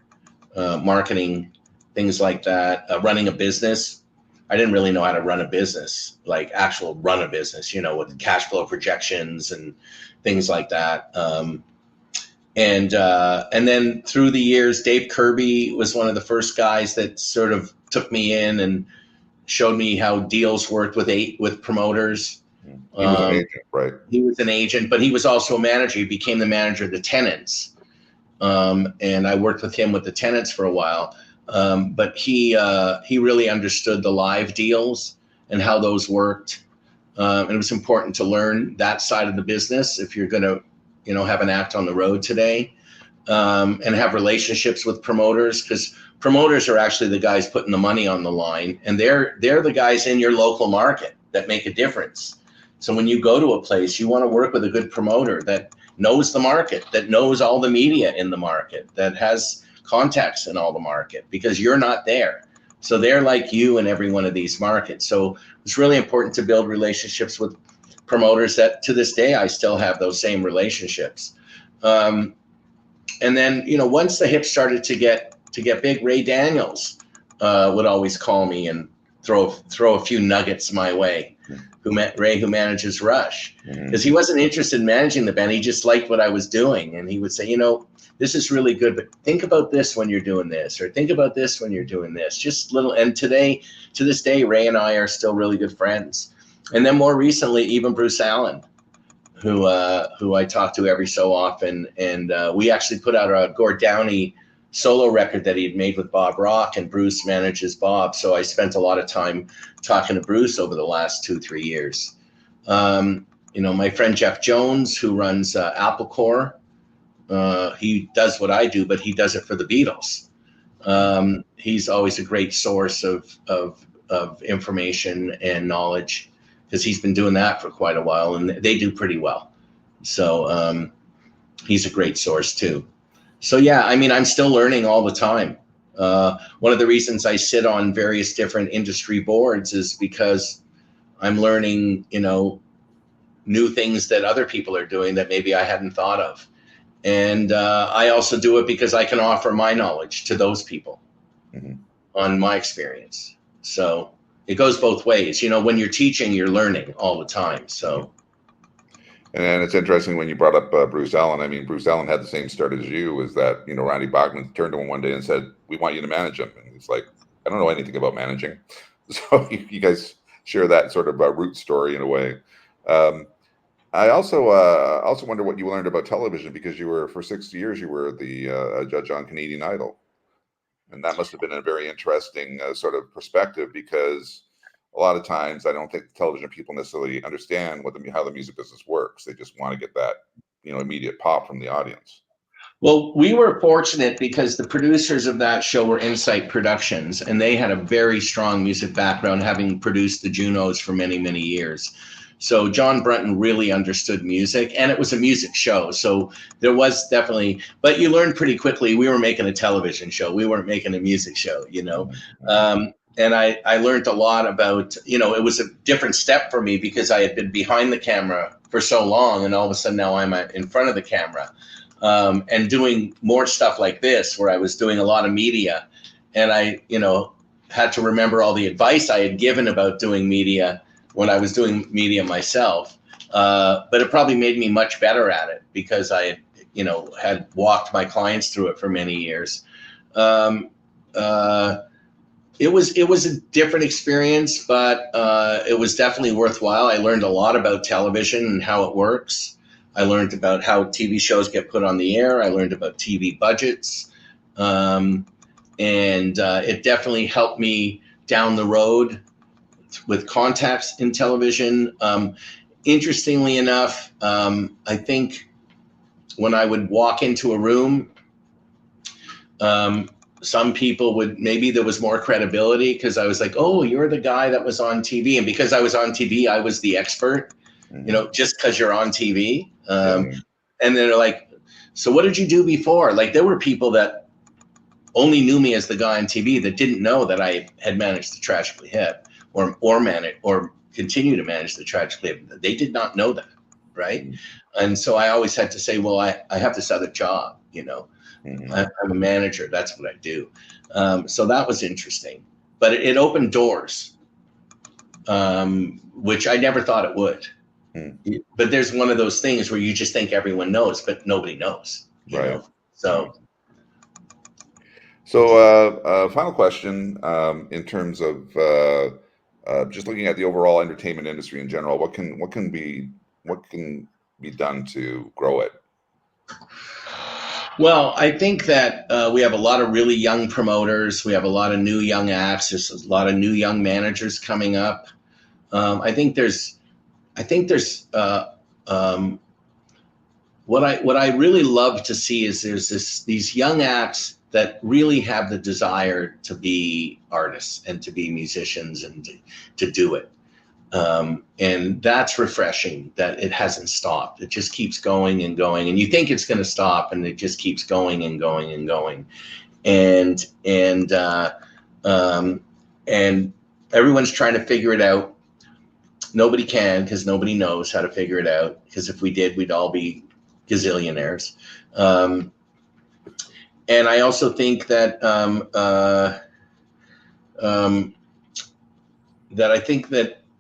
marketing, things like that, running a business. I didn't really know how to run a business, like run a business, with cash flow projections and things like that. And then through the years, Dave Kirby was one of the first guys that sort of took me in and showed me how deals worked with promoters. He was an agent, right? He was an agent, but he was also a manager. He became the manager of the Tenants. And I worked with him with the Tenants for a while. But he really understood the live deals and how those worked. And it was important to learn that side of the business if you're going to, have an act on the road today, and have relationships with promoters, because promoters are actually the guys putting the money on the line, and they're the guys in your local market that make a difference. So when you go to a place, you want to work with a good promoter that knows the market, that knows all the media in the market, that has contacts in all the market, because you're not there. So they're like you in every one of these markets. So it's really important to build relationships with promoters that to this day, I still have those same relationships. And then, once the hip started to get big, Ray Daniels would always call me and throw a few nuggets my way, who manages Rush, because he wasn't interested in managing the band. He just liked what I was doing. And he would say, this is really good, but think about this when you're doing this, or think about this when you're doing this, just little. And to this day, Ray and I are still really good friends. And then more recently, even Bruce Allen, who I talk to every so often. And we actually put out a Gord Downey solo record that he had made with Bob Rock, and Bruce manages Bob. So I spent a lot of time talking to Bruce over the last 2-3 years. My friend Jeff Jones, who runs Apple Corps, he does what I do, but he does it for the Beatles. He's always a great source of information and knowledge, because he's been doing that for quite a while, and they do pretty well. So he's a great source too. So yeah, I'm still learning all the time. One of the reasons I sit on various different industry boards is because I'm learning, new things that other people are doing that maybe I hadn't thought of. And I also do it because I can offer my knowledge to those people. on my experience. So it goes both ways. You know, when you're teaching, you're learning all the time. So. And it's interesting when you brought up Bruce Allen. I mean, Bruce Allen had the same start as you, is that, you know, Randy Bachman turned to him one day and said, "We want you to manage him." And he's like, "I don't know anything about managing." So you guys share that sort of root story in a way. I also wonder what you learned about television, because you were, for 6 years, you were the judge on Canadian Idol. And that must have been a very interesting sort of perspective, because a lot of times I don't think television people necessarily understand how the music business works. They just want to get that, you know, immediate pop from the audience. Well, we were fortunate because the producers of that show were Insight Productions, and they had a very strong music background, having produced the Junos for many, many years. So John Brunton really understood music, and it was a music show. So there was definitely, but you learned pretty quickly, we were making a television show. We weren't making a music show, you know. And I learned a lot about, you know, it was a different step for me because I had been behind the camera for so long, and all of a sudden now I'm in front of the camera, and doing more stuff like this, where I was doing a lot of media, and I, you know, had to remember all the advice I had given about doing media when I was doing media myself. But it probably made me much better at it because I, you know, had walked my clients through it for many years. It was a different experience, but it was definitely worthwhile. I learned a lot about television and how it works. I learned about how TV shows get put on the air. I learned about TV budgets. And it definitely helped me down the road with contacts in television. Interestingly enough, I think when I would walk into a room, some people would, maybe there was more credibility because I was like, "Oh, you're the guy that was on TV." And because I was on TV, I was the expert, you know, just because you're on TV. And they're like, "So what did you do before?" Like, there were people that only knew me as the guy on TV that didn't know that I had managed the Tragically Hip or manage or continue to manage the Tragically Hip. They did not know that, right? And so I always had to say, well, I have this other job, you know. I'm a manager. That's what I do. So that was interesting, but it opened doors, which I never thought it would. But there's one of those things where you just think everyone knows, but nobody knows. You know? So final question, in terms of just looking at the overall entertainment industry in general, what can be done to grow it? Well, I think that we have a lot of really young promoters. We have a lot of new young acts. There's a lot of new young managers coming up. I think there's what I really love to see is there's these young acts that really have the desire to be artists and to be musicians and to do it. And that's refreshing that it hasn't stopped. It just keeps going and going. And you think it's going to stop, and it just keeps going and going and going. And everyone's trying to figure it out. Nobody can, because nobody knows how to figure it out. Because if we did, we'd all be gazillionaires. And I also think that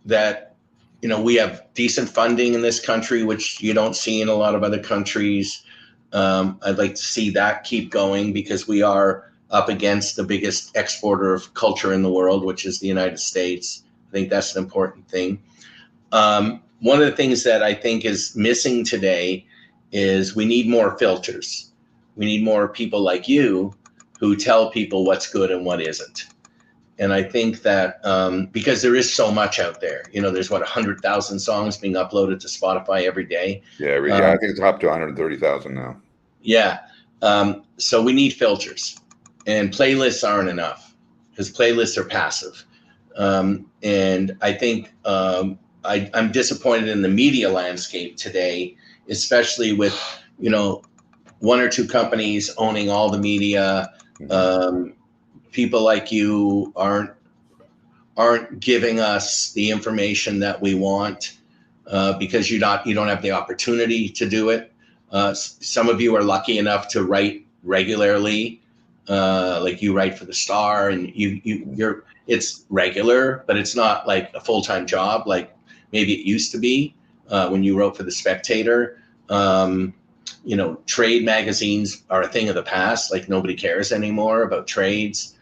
that you know, we have decent funding in this country, which you don't see in a lot of other countries. I'd like to see that keep going, because we are up against the biggest exporter of culture in the world, which is the United States. I think that's an important thing. One of the things that I think is missing today is we need more filters. We need more people like you who tell people what's good and what isn't. And I think that because there is so much out there, you know, there's 100,000 songs being uploaded to Spotify every day. Yeah, I think it's up to 130,000 now. Yeah. So we need filters, and playlists aren't enough, because playlists are passive. And I think I'm disappointed in the media landscape today, especially with, you know, one or two companies owning all the media. People like you aren't giving us the information that we want, because you don't have the opportunity to do it. Some of you are lucky enough to write regularly, like you write for the Star, and it's regular, but it's not like a full-time job like maybe it used to be when you wrote for the Spectator. Trade magazines are a thing of the past. Like nobody cares anymore about trades.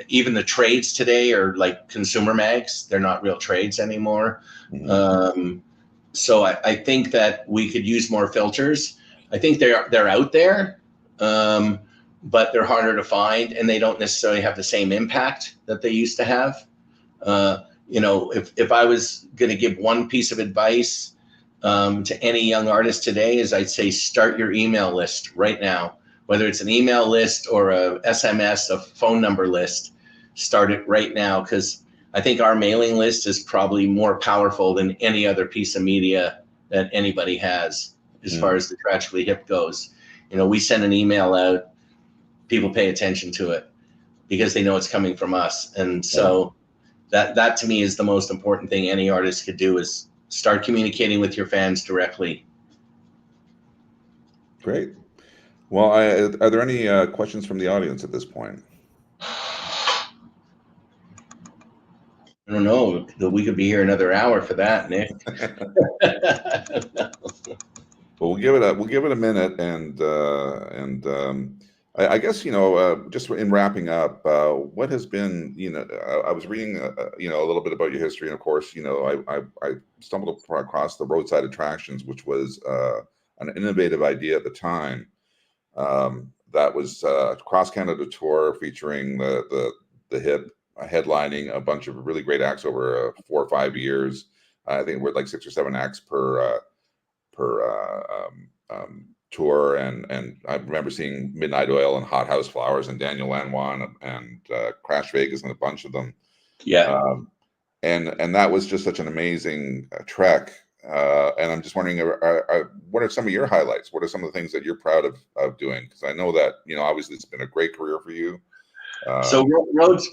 Even the trades today are like consumer mags. They're not real trades anymore. So I think that we could use more filters. I think they're out there, but they're harder to find, and they don't necessarily have the same impact that they used to have. If I was going to give one piece of advice to any young artist today, is I'd say start your email list right now. Whether it's an email list or a SMS, a phone number list, start it right now, because I think our mailing list is probably more powerful than any other piece of media that anybody has as far as the Tragically Hip goes. We send an email out, people pay attention to it because they know it's coming from us. And so that to me is the most important thing any artist could do, is start communicating with your fans directly. Great. Well, are there any questions from the audience at this point? I don't know. We could be here another hour for that, Nick. Well, we'll give it a minute, and I guess just in wrapping up, what has been I was reading a little bit about your history, and of course I stumbled across the roadside attractions, which was an innovative idea at the time. That was a cross Canada tour featuring the Hip, headlining a bunch of really great acts over 4 or 5 years. I think we're like 6 or 7 acts per tour, and I remember seeing Midnight Oil and Hot House Flowers and Daniel Lanois and Crash Vegas and a bunch of them. Yeah. And that was just such an amazing trek. And I'm just wondering, what are some of your highlights? What are some of the things that you're proud of doing? Because I know that obviously it's been a great career for you. So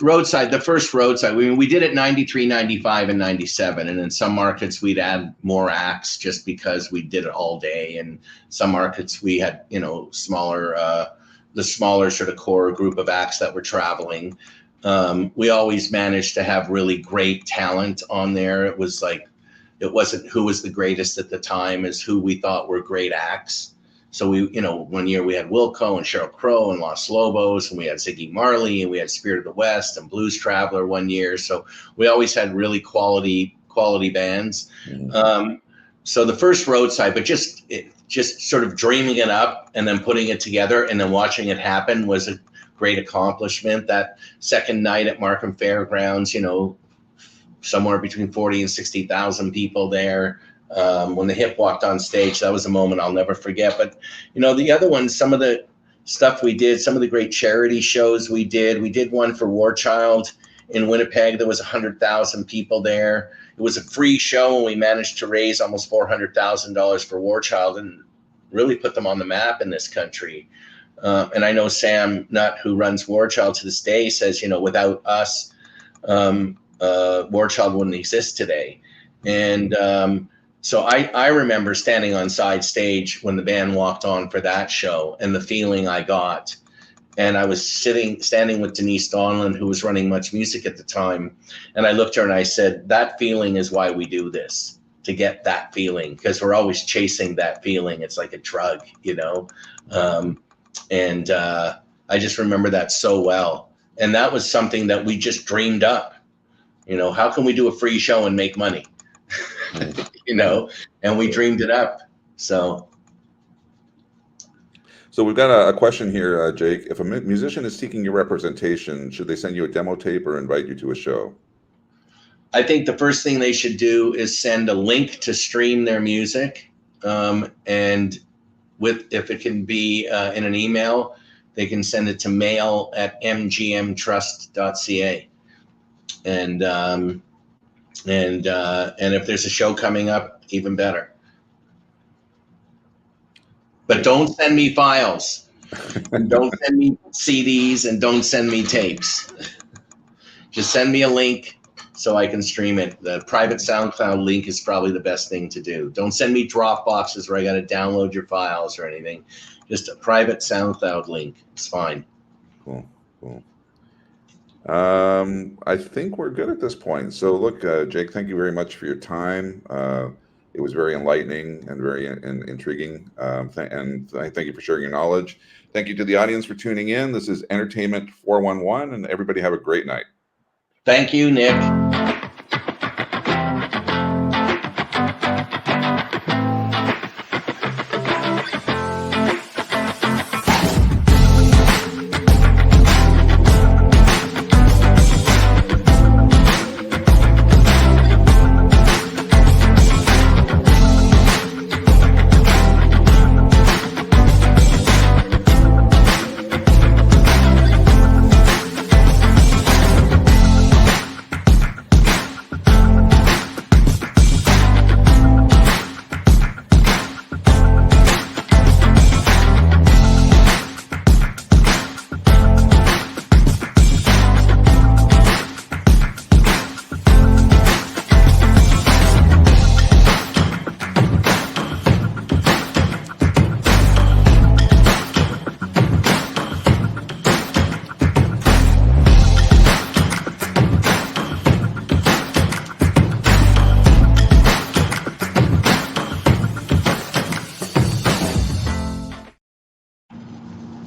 roadside, the first roadside, we did it 93, 95, and 97. And in some markets, we'd add more acts just because we did it all day. And some markets, we had, the smaller sort of core group of acts that were traveling. We always managed to have really great talent on there. It was like, it wasn't who was the greatest at the time, as who we thought were great acts. So one year we had Wilco and Sheryl Crow and Los Lobos, and we had Ziggy Marley, and we had Spirit of the West and Blues Traveler one year. So we always had really quality bands. So the first roadside, but just sort of dreaming it up and then putting it together and then watching it happen was a great accomplishment. That second night at Markham Fairgrounds, somewhere between 40 and 60,000 people there. When the Hip walked on stage, that was a moment I'll never forget. But, the other ones, some of the stuff we did, some of the great charity shows we did one for War Child in Winnipeg. There was 100,000 people there. It was a free show, and we managed to raise almost $400,000 for War Child and really put them on the map in this country. And I know Sam Nutt, who runs War Child to this day, says, without us, War Child wouldn't exist today. And so I remember standing on side stage when the band walked on for that show, and the feeling I got. And I was standing with Denise Donlan, who was running Much Music at the time. And I looked at her and I said, that feeling is why we do this, to get that feeling, because we're always chasing that feeling. It's like a drug, And I just remember that so well. And that was something that we just dreamed up. How can we do a free show and make money? And we dreamed it up. So we've got a question here, Jake. If a musician is seeking your representation, should they send you a demo tape or invite you to a show? I think the first thing they should do is send a link to stream their music. And if it can be in an email, they can send it to mail@mgmtrust.ca. And if there's a show coming up, even better. But don't send me files, and don't send me CDs, and don't send me tapes. Just send me a link, so I can stream it. The private SoundCloud link is probably the best thing to do. Don't send me drop boxes where I got to download your files or anything. Just a private SoundCloud link. It's fine. Cool. I think we're good at this point. So look, Jake, thank you very much for your time. It was very enlightening and very intriguing. And I thank you for sharing your knowledge. Thank you to the audience for tuning in. This is Entertainment 411, and everybody have a great night. Thank you, Nick.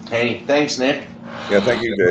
Hey, thanks, Nick. Yeah, thank you, Jake.